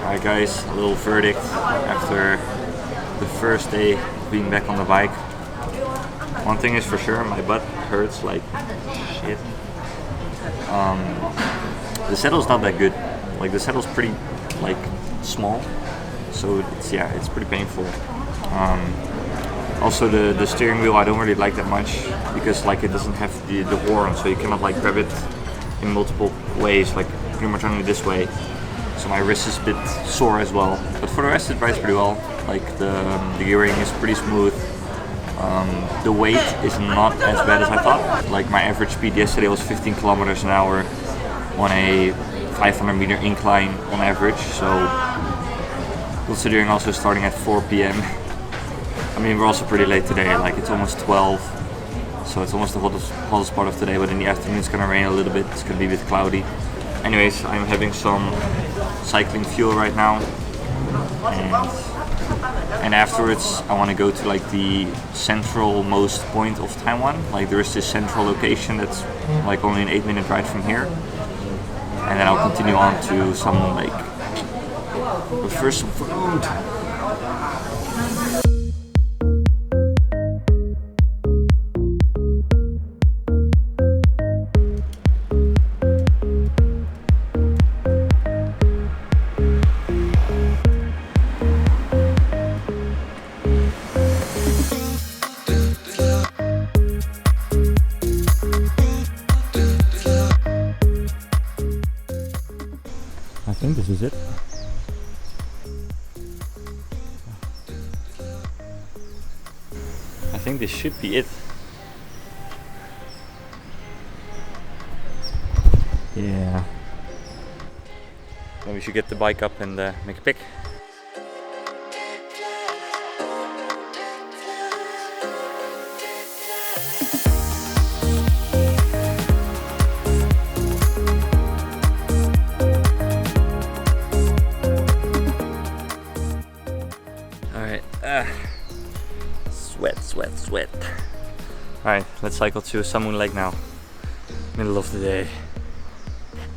Alright guys, a little verdict after the first day of being back on the bike. One thing is for sure, my butt hurts like shit. The saddle's not that good. Like the saddle's pretty like small, so it's pretty painful. Also the steering wheel I don't really like that much because like it doesn't have the horn, so you cannot like grab it in multiple ways, like pretty much only this way. So my wrist is a bit sore as well. But for the rest it rides pretty well. Like the gearing is pretty smooth. The weight is not as bad as I thought. Like my average speed yesterday was 15 kilometers an hour on a 500 meter incline on average. So considering also starting at 4 p.m. I mean, we're also pretty late today, like it's almost 12, so it's almost the hottest part of today, but in the afternoon it's gonna rain a little bit, it's gonna be a bit cloudy. Anyways, I'm having some cycling fuel right now, and afterwards I want to go to like the central-most point of Taiwan. Like there is this central location that's like only an 8-minute ride from here, and then I'll continue on to some lake. But first some food. I think this is it. I think this should be it. Yeah. Then we should get the bike up and make a pic. Sweat. Alright, let's cycle to Samun Lake now. Middle of the day.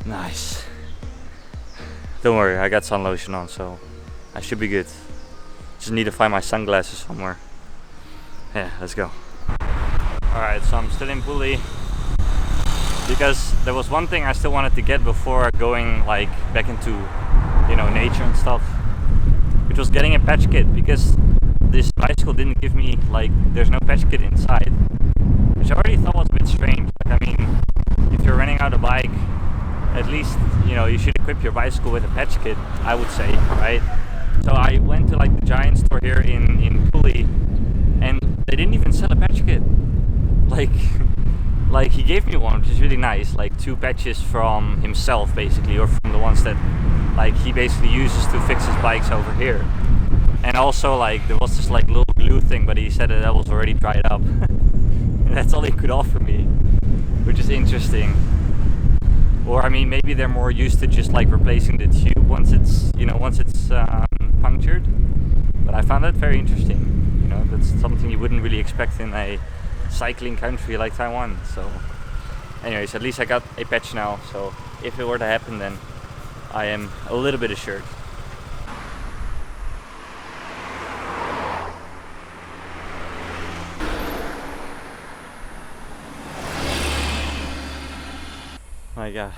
Nice. Don't worry, I got sun lotion on, so I should be good. Just need to find my sunglasses somewhere. Yeah, let's go. Alright, so I'm still in Puli because there was one thing I still wanted to get before going like back into, you know, nature and stuff, which was getting a patch kit, because this bicycle didn't give me, like, there's no patch kit inside, which I already thought was a bit strange. Like, I mean, if you're renting out a bike, at least, you know, you should equip your bicycle with a patch kit, I would say, right? So I went to like the giant store here in Puli, and they didn't even sell a patch kit. Like he gave me one, which is really nice, like 2 patches from himself basically, or from the ones that like he basically uses to fix his bikes over here. And also, like, there was this like little glue thing, but he said that was already dried up. And that's all he could offer me, which is interesting. Or I mean, maybe they're more used to just like replacing the tube once it's, you know, punctured. But I found that very interesting. You know, that's something you wouldn't really expect in a cycling country like Taiwan. So anyways, at least I got a patch now, so if it were to happen, then I am a little bit assured. My god,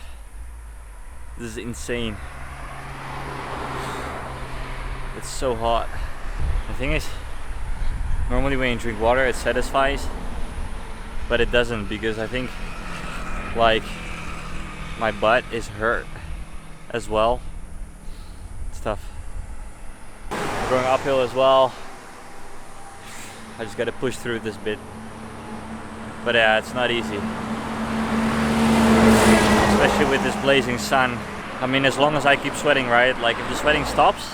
this is insane. It's so hot. The thing is, normally when you drink water it satisfies, but it doesn't, because I think like my butt is hurt as well. It's tough. Going uphill as well. I just gotta push through this bit. But yeah, it's not easy. Especially with this blazing sun. I mean, as long as I keep sweating, right? Like if the sweating stops,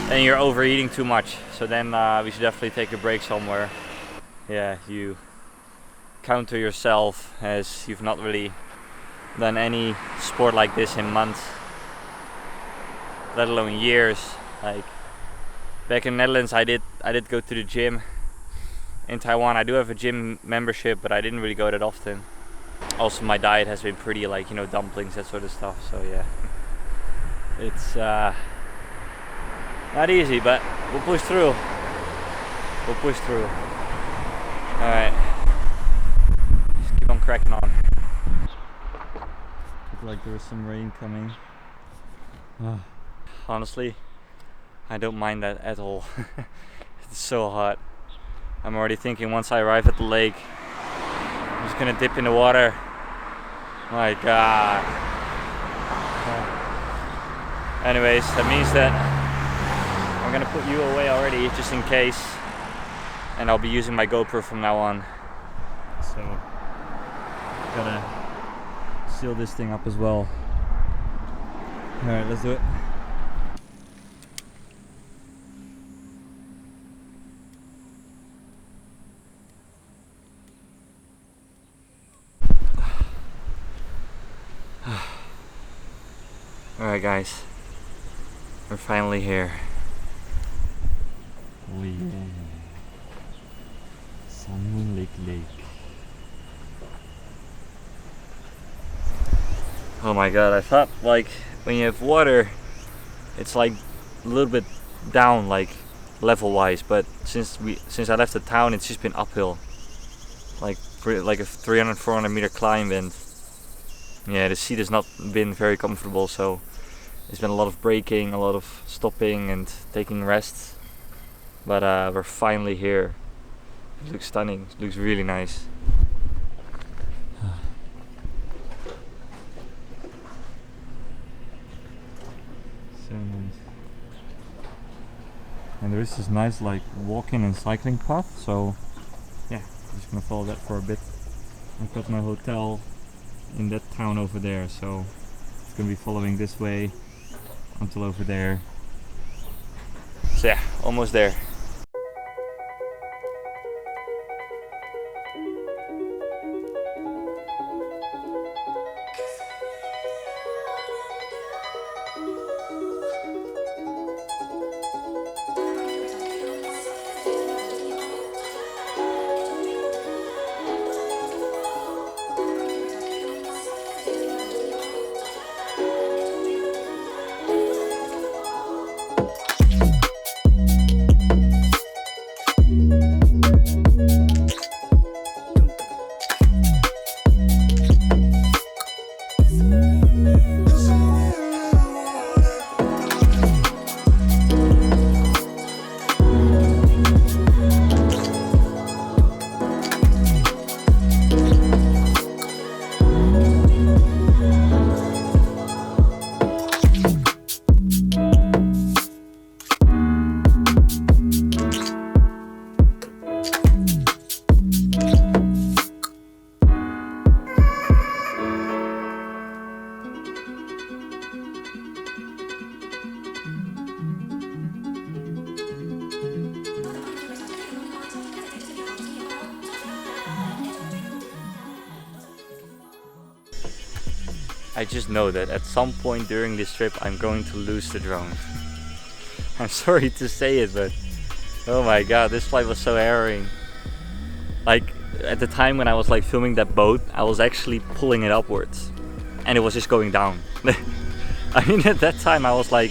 then you're overeating too much. So then we should definitely take a break somewhere. Yeah, you counter yourself as you've not really done any sport like this in months, let alone years. Like back in the Netherlands, I did go to the gym. In Taiwan, I do have a gym membership, but I didn't really go that often. Also, my diet has been pretty, like, you know, dumplings, that sort of stuff. So yeah, It's not easy, but we'll push through. We'll push through. Alright. Just keep on cracking on. Looked like there was some rain coming. Honestly, I don't mind that at all. It's so hot. I'm already thinking once I arrive at the lake, I'm just gonna dip in the water. My god. Anyways, that means that I'm gonna put you away already just in case, and I'll be using my GoPro from now on. So, gotta seal this thing up as well. Alright, let's do it. Alright guys, we're finally here. Oh yeah. Sun Moon Lake. Oh my god, I thought like when you have water it's like a little bit down like level wise, but since I left the town it's just been uphill. Like a 300-400 meter climb, and yeah, the seat has not been very comfortable, so there's been a lot of braking, a lot of stopping and taking rests. But we're finally here. It looks stunning, it looks really nice. So nice. And there is this nice like walking and cycling path, so yeah, I'm just gonna follow that for a bit. I've got my hotel in that town over there, so it's gonna be following this way until over there. So yeah, almost there. I just know that at some point during this trip I'm going to lose the drone. I'm sorry to say it, but oh my god, this flight was so harrowing. Like at the time when I was like filming that boat, I was actually pulling it upwards and it was just going down. I mean, at that time I was like,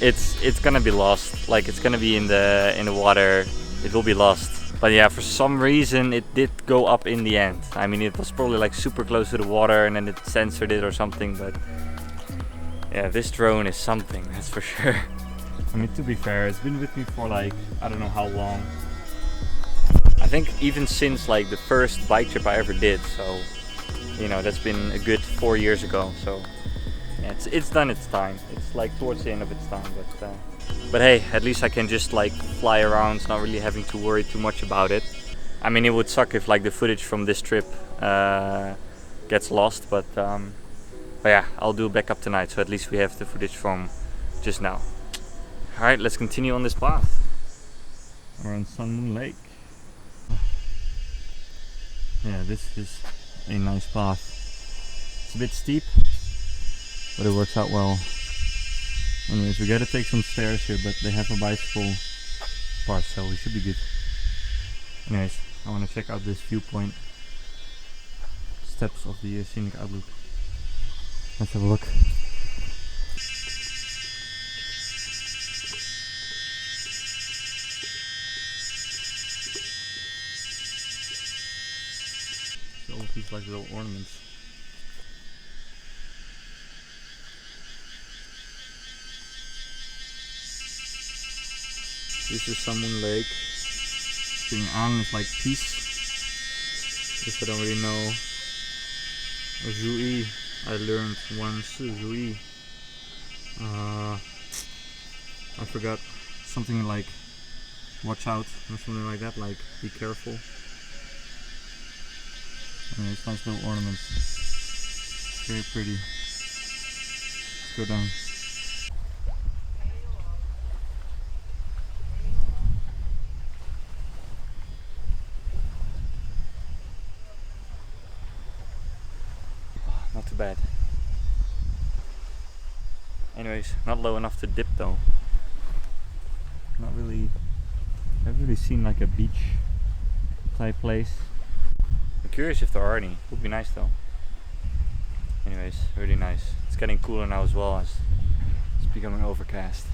it's gonna be lost, like it's gonna be in the water, it will be lost. But yeah, for some reason it did go up in the end. I mean, it was probably like super close to the water and then it censored it or something, but yeah, this drone is something, that's for sure. I mean, to be fair, it's been with me for like, I don't know how long. I think even since like the first bike trip I ever did, so you know, that's been a good 4 years ago. So yeah, it's done its time. It's like towards the end of its time, but hey, at least I can just like fly around, not really having to worry too much about it. I mean, it would suck if like the footage from this trip gets lost, but yeah, I'll do a backup tonight, so at least we have the footage from just now. Alright, let's continue on this path. We're on Sun Moon Lake. Yeah, this is a nice path. It's a bit steep, but it works out well. Anyways, we gotta take some stairs here, but they have a bicycle part, so we should be good. Anyways, I want to check out this viewpoint. Steps of the scenic outlook. Let's have a look. It's like little ornaments. This is Samun Lake. Thing on is like peace. This I don't really know. Zhui, I learned once. Zhui. I forgot something like watch out or something like that. Like be careful. It's nice little ornaments. Very pretty. Let's go down. Not too bad. Anyways, not low enough to dip though. Not really. I've really seen like a beach type place. I'm curious if there are any. Would be nice though. Anyways, really nice. It's getting cooler now as well as it's becoming overcast.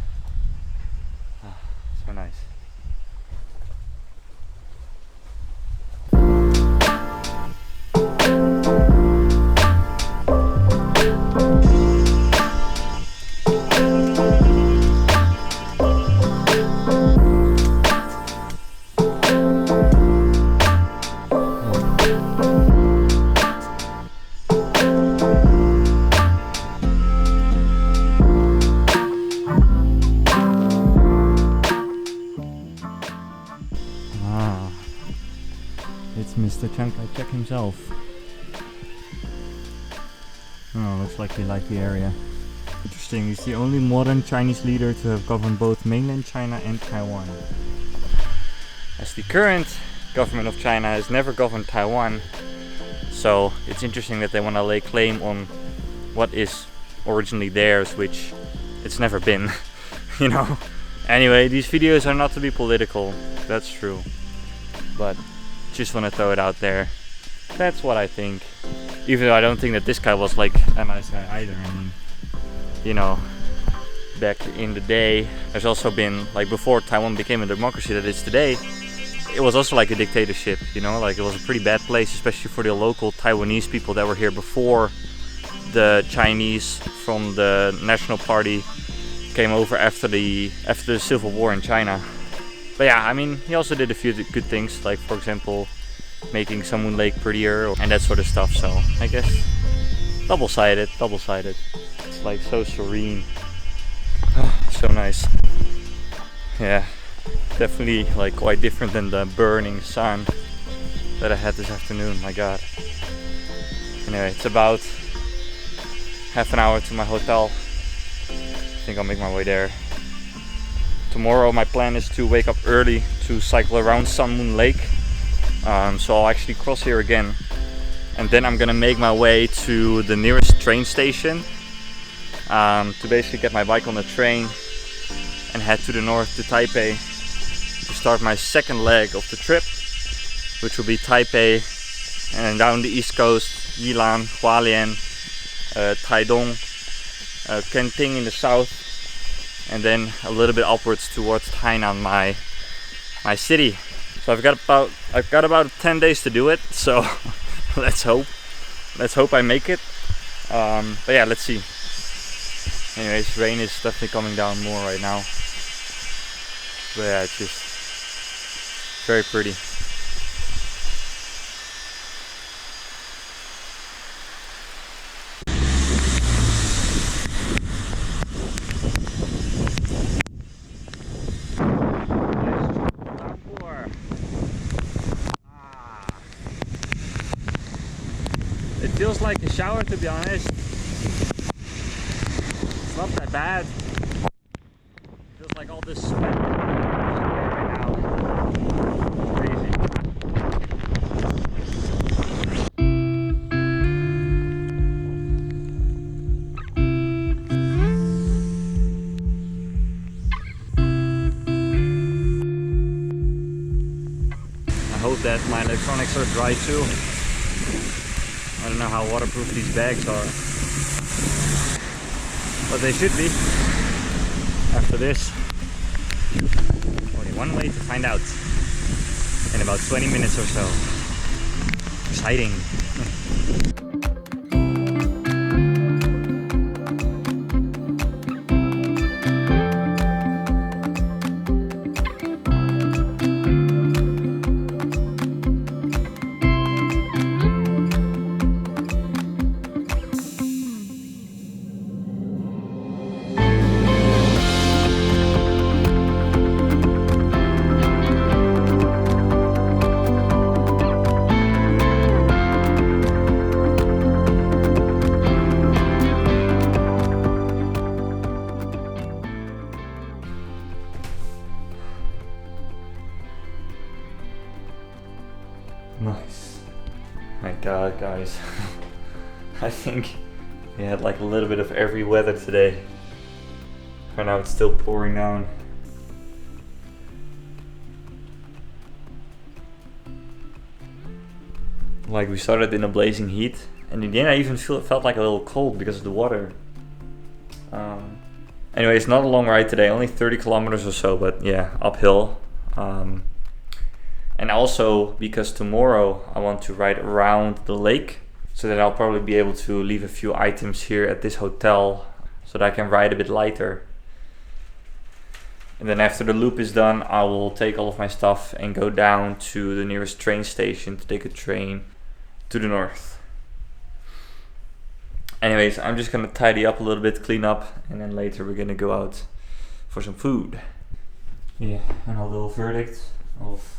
Ah, so nice. It's Mr. Chiang Kai-shek himself. Oh, looks like he liked the area. Interesting, he's the only modern Chinese leader to have governed both mainland China and Taiwan. As the current government of China has never governed Taiwan, so it's interesting that they want to lay claim on what is originally theirs, which it's never been, you know. Anyway, these videos are not to be political, that's true, but just want to throw it out there. That's what I think. Even though I don't think that this guy was like a nice guy either. I mean, you know, back in the day, there's also been, like before Taiwan became a democracy that it is today, it was also like a dictatorship, you know, like it was a pretty bad place, especially for the local Taiwanese people that were here before the Chinese from the National Party came over after the Civil War in China. But yeah, I mean, he also did a few good things, like for example, making Samun Lake prettier and that sort of stuff. So I guess double-sided. It's like so serene, so nice. Yeah, definitely like quite different than the burning sun that I had this afternoon. My God. Anyway, it's about half an hour to my hotel. I think I'll make my way there. Tomorrow my plan is to wake up early to cycle around Samun Lake. So I'll actually cross here again. And then I'm gonna make my way to the nearest train station to basically get my bike on the train and head to the north to Taipei to start my second leg of the trip, which will be Taipei and down the east coast, Yilan, Hualien, Taidong, Kenting in the south, and then a little bit upwards towards Hainan, my city. So I've got about 10 days to do it. So let's hope I make it. But yeah, let's see. Anyways, rain is definitely coming down more right now. But yeah, it's just very pretty. It feels like a shower, to be honest. It's not that bad. It feels like all this sweat right now. Crazy. I hope that my electronics are dry too. I don't know how waterproof these bags are, but they should be. After this, only one way to find out in about 20 minutes or so. Exciting. Nice. My god, guys. I think we had like a little bit of every weather today. For now it's still pouring down. Like we started in a blazing heat, and in the end I even felt like a little cold because of the water. Anyway, it's not a long ride today, only 30 kilometers or so, but yeah, uphill. And also because tomorrow I want to ride around the lake, so that I'll probably be able to leave a few items here at this hotel so that I can ride a bit lighter. And then after the loop is done, I will take all of my stuff and go down to the nearest train station to take a train to the north. Anyways, I'm just gonna tidy up a little bit, clean up, and then later we're gonna go out for some food. Yeah, and a little verdict of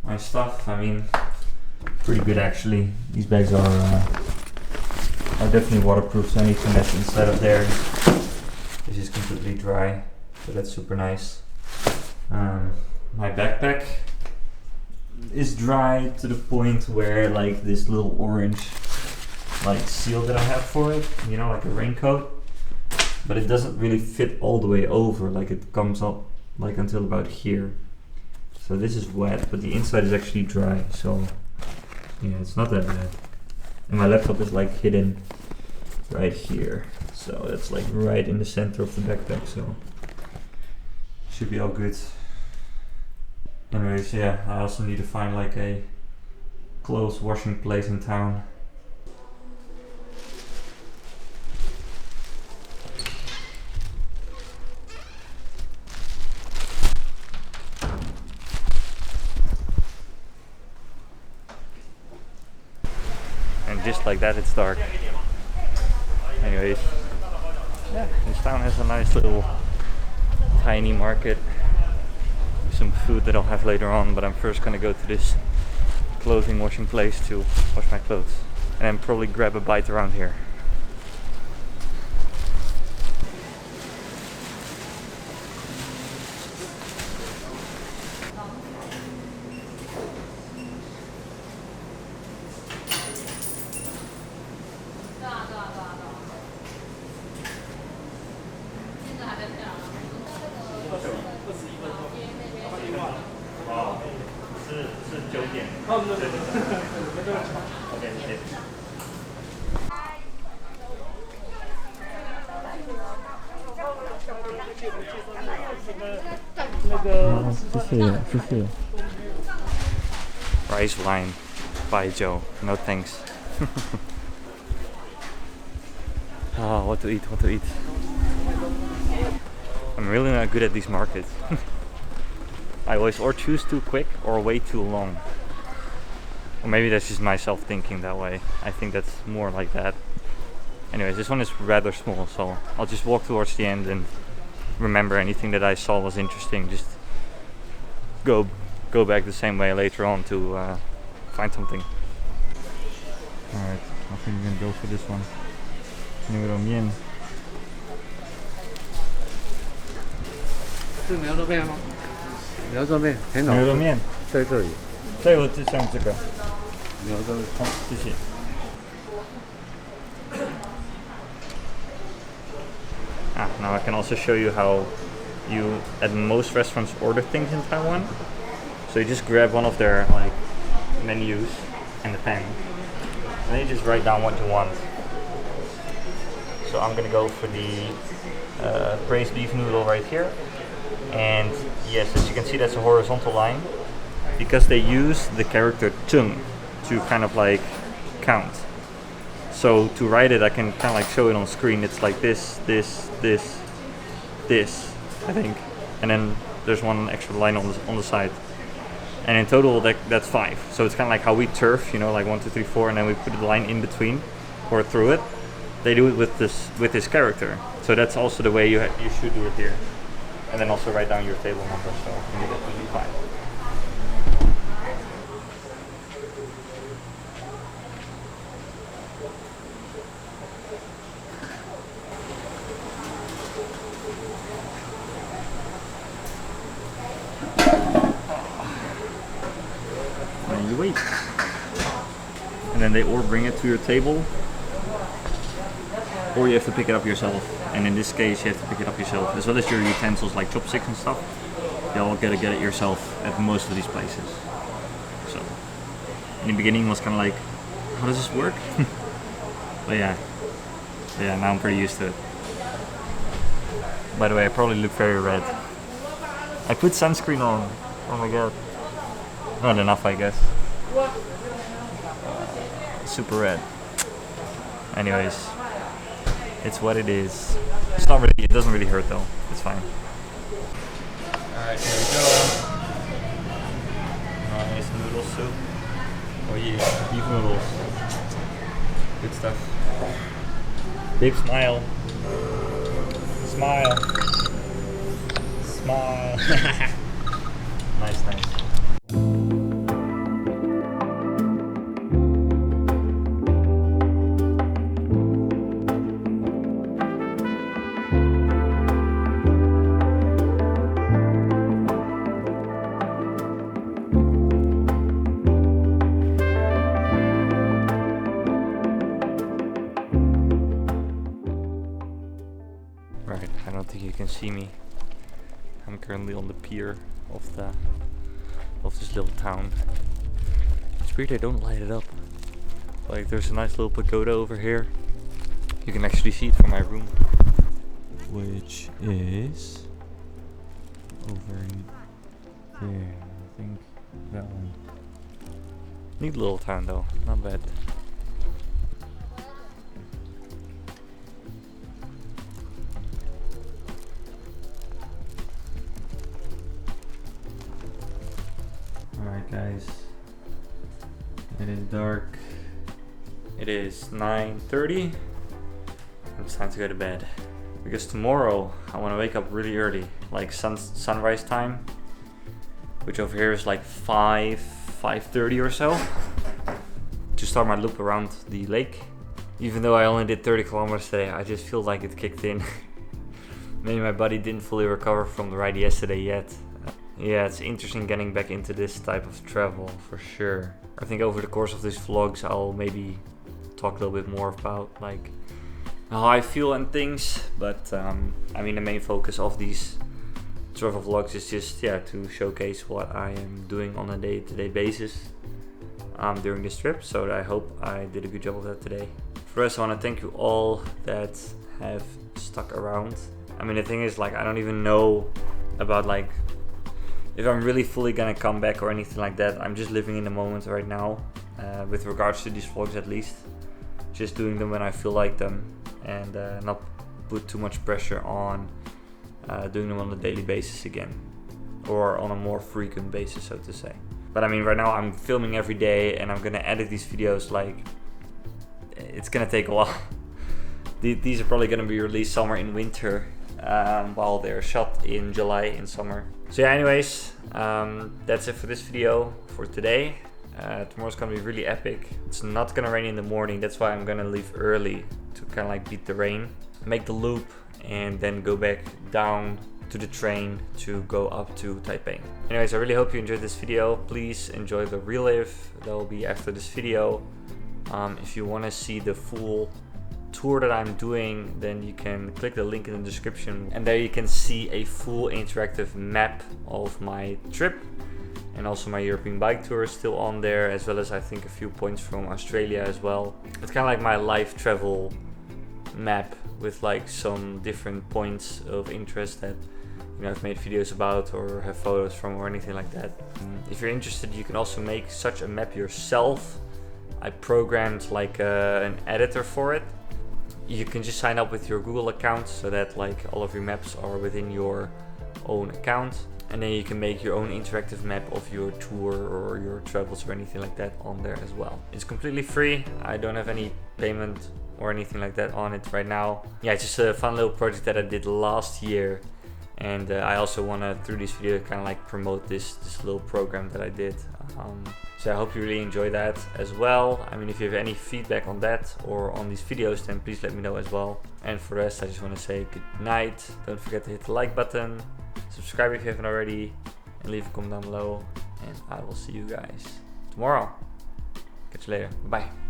my stuff. I mean, pretty good actually. These bags are definitely waterproof, so anything that's inside of there is just completely dry, so that's super nice. My backpack is dry to the point where like this little orange like seal that I have for it, you know, like a raincoat, but it doesn't really fit all the way over, like it comes up like until about here. So this is wet, but the inside is actually dry, so yeah, it's not that bad. And my laptop is like hidden right here, so that's like right in the center of the backpack, so should be all good. Anyways, yeah, I also need to find like a clothes washing place in town. And just like that, it's dark. Anyways, yeah, this town has a nice little tiny market. Some food that I'll have later on, but I'm first gonna go to this clothing washing place to wash my clothes, and then probably grab a bite around here. Rice wine by Joe. No thanks. Oh, what to eat, what to eat. I'm really not good at these markets. I always or choose too quick or way too long. Or maybe that's just myself thinking that way. I think that's more like that. Anyways, this one is rather small, so I'll just walk towards the end and remember anything that I saw was interesting. Just go back the same way later on to find something. Alright, I think we're gonna go for this one. Nudo mian. 是牛肉面吗？牛肉面很好吃。牛肉面在这里。对，我就像这个。牛肉面。好，谢谢。Now I can also show you how you at most restaurants order things in Taiwan. So you just grab one of their like menus and a pen, and then you just write down what you want. So I'm gonna go for the braised beef noodle right here. And yes, as you can see, that's a horizontal line because they use the character zheng to kind of like count. So to write it, I can kind of like show it on screen. It's like this, I think, and then there's one extra line on the side. And in total, that's 5. So it's kind of like how we turf, you know, like 1, 2, 3, 4, and then we put the line in between or through it. They do it with this character. So that's also the way you should do it here. And then also write down your table number, so you need that to be 5. you wait. And then they or bring it to your table, or you have to pick it up yourself. And in this case, you have to pick it up yourself, as well as your utensils like chopsticks and stuff. You all gotta get it yourself at most of these places. So, in the beginning, it was kind of like, how does this work? But yeah, now I'm pretty used to it. By the way, I probably look very red. I put sunscreen on. Oh my god. Not enough, I guess. Super red. Anyways, it's what it is. It's not really. It doesn't really hurt though. It's fine. All right, here we go. Nice noodle soup. Oh yeah, beef noodles. Good stuff. Big smile. Smile. Smile. Nice. Right, I don't think you can see me. I'm currently on the pier of this little town. It's weird they don't light it up. Like there's a nice little pagoda over here. You can actually see it from my room, which is over there. I think that one. Neat little town though, not bad. Alright guys, it is dark. It is 9:30. It's time to go to bed. Because tomorrow I want to wake up really early, like sunrise time, which over here is like 5:30 or so, to start my loop around the lake. Even though I only did 30 kilometers today, I just feel like it kicked in. Maybe my body didn't fully recover from the ride yesterday yet. Yeah, it's interesting getting back into this type of travel for sure. I think over the course of these vlogs I'll maybe talk a little bit more about like how I feel and things, but I mean the main focus of these travel vlogs is just to showcase what I am doing on a day-to-day basis during this trip. So I hope I did a good job of that today. First, I want to thank you all that have stuck around. I mean the thing is, like, I don't even know about like if I'm really fully gonna come back or anything like that. I'm just living in the moment right now, with regards to these vlogs at least. Just doing them when I feel like them, and not put too much pressure on doing them on a daily basis again, or on a more frequent basis, so to say. But I mean, right now I'm filming every day and I'm gonna edit these videos. Like, it's gonna take a while. These are probably gonna be released somewhere in winter, while they're shot in July in summer. So yeah, anyways, that's it for this video for today. Tomorrow's gonna be really epic. It's not gonna rain in the morning, that's why I'm gonna leave early to kind of like beat the rain, make the loop, and then go back down to the train to go up to Taipei. Anyways, I really hope you enjoyed this video. Please enjoy the Relive that will be after this video. If you want to see the full tour that I'm doing, then you can click the link in the description, and there you can see a full interactive map of my trip, and also my European bike tour is still on there, as well as I think a few points from Australia as well. It's kind of like my life travel map with like some different points of interest that I've made videos about or have photos from or anything like that. If you're interested, you can also make such a map yourself. I programmed like an editor for it. You can just sign up with your Google account so that like all of your maps are within your own account, and then you can make your own interactive map of your tour or your travels or anything like that on there as well. It's completely free. I don't have any payment or anything like that on it right now. Yeah, it's just a fun little project that I did last year, and I also want to, through this video, kind of like promote this little program that I did. So I hope you really enjoy that as well. I mean, if you have any feedback on that or on these videos, then please let me know as well. And for the rest, I just want to say good night. Don't forget to hit the like button, subscribe if you haven't already, and leave a comment down below. And I will see you guys tomorrow. Catch you later. Bye.